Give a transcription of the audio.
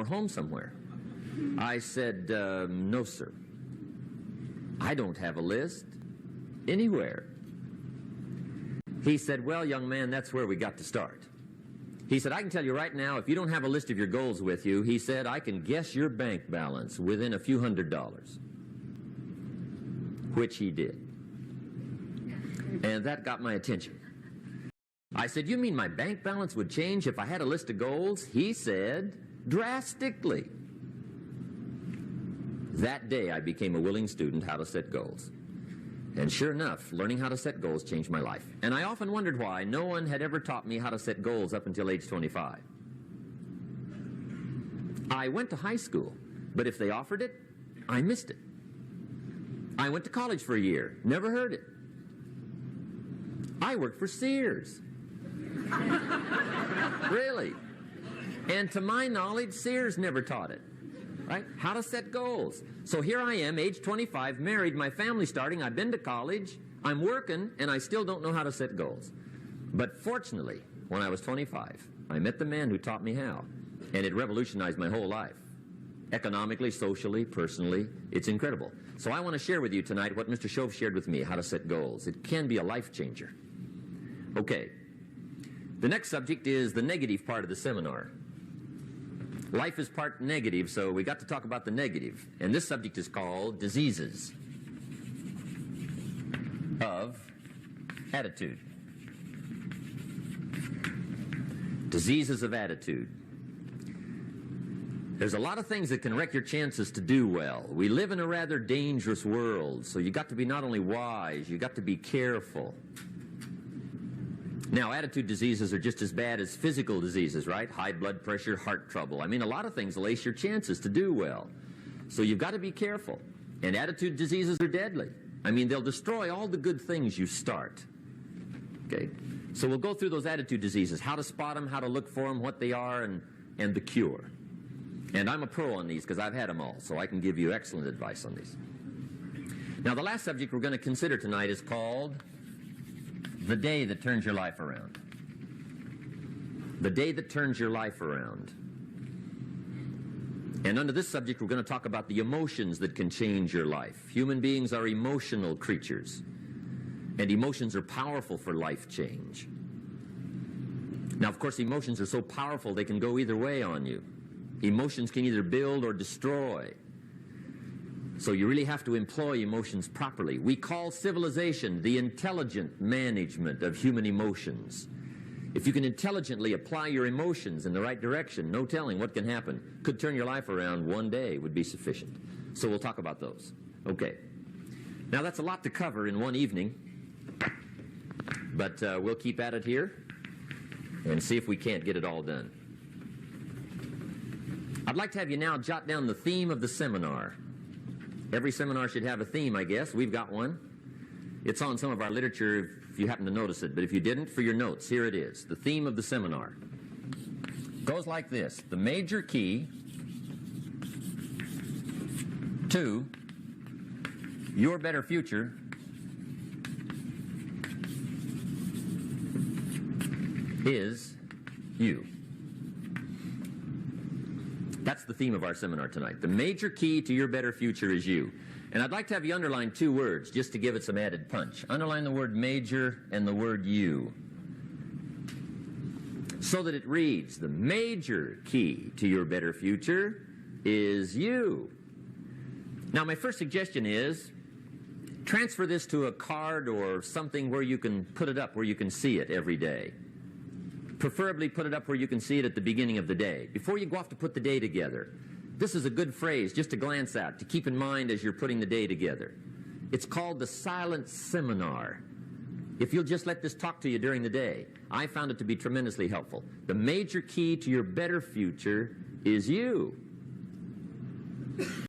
home somewhere. I said, no, sir. I don't have a list anywhere. He said, well, young man, that's where we got to start. He said, I can tell you right now, if you don't have a list of your goals with you, he said, I can guess your bank balance within a few $100s. Which he did. And that got my attention. I said, you mean my bank balance would change if I had a list of goals? He said, drastically. That day I became a willing student how to set goals. And sure enough, learning how to set goals changed my life. And I often wondered why no one had ever taught me how to set goals up until age 25. I went to high school, but if they offered it, I missed it. I went to college for a year, never heard it. I worked for Sears. Really. And to my knowledge, Sears never taught it. Right? How to set goals. So here I am, age 25, married, my family's starting, I've been to college, I'm working, and I still don't know how to set goals. But fortunately, when I was 25, I met the man who taught me how, and it revolutionized my whole life. Economically, socially, personally, it's incredible. So I want to share with you tonight what Mr. Shove shared with me, how to set goals. It can be a life changer. Okay. The next subject is the negative part of the seminar. Life is part negative, so we got to talk about the negative. And this subject is called diseases of attitude. Diseases of attitude. There's a lot of things that can wreck your chances to do well. We live in a rather dangerous world, so you got to be not only wise, you got to be careful. Now, attitude diseases are just as bad as physical diseases, right? High blood pressure, heart trouble. I mean, a lot of things lace your chances to do well. So you've got to be careful. And attitude diseases are deadly. I mean, they'll destroy all the good things you start. Okay? So we'll go through those attitude diseases, how to spot them, how to look for them, what they are, and the cure. And I'm a pro on these because I've had them all, so I can give you excellent advice on these. Now, the last subject we're going to consider tonight is called the day that turns your life around. The day that turns your life around. And under this subject, we're going to talk about the emotions that can change your life. Human beings are emotional creatures, and emotions are powerful for life change. Now, of course, emotions are so powerful they can go either way on you. Emotions can either build or destroy. So you really have to employ emotions properly. We call civilization the intelligent management of human emotions. If you can intelligently apply your emotions in the right direction, no telling what can happen. Could turn your life around one day would be sufficient. So we'll talk about those. Okay. Now that's a lot to cover in one evening, but we'll keep at it here and see if we can't get it all done. I'd like to have you now jot down the theme of the seminar. Every seminar should have a theme, I guess. We've got one. It's on some of our literature if you happen to notice it, but if you didn't, for your notes, here it is. The theme of the seminar goes like this. The major key to your better future is you. That's the theme of our seminar tonight. The major key to your better future is you. And I'd like to have you underline two words just to give it some added punch. Underline the word major and the word you, so that it reads, the major key to your better future is you. Now, my first suggestion is transfer this to a card or something where you can put it up, where you can see it every day. Preferably put it up where you can see it at the beginning of the day, before you go off to put the day together. This is a good phrase just to glance at, to keep in mind as you're putting the day together. It's called the silent seminar. If you'll just let this talk to you during the day, I found it to be tremendously helpful. The major key to your better future is you.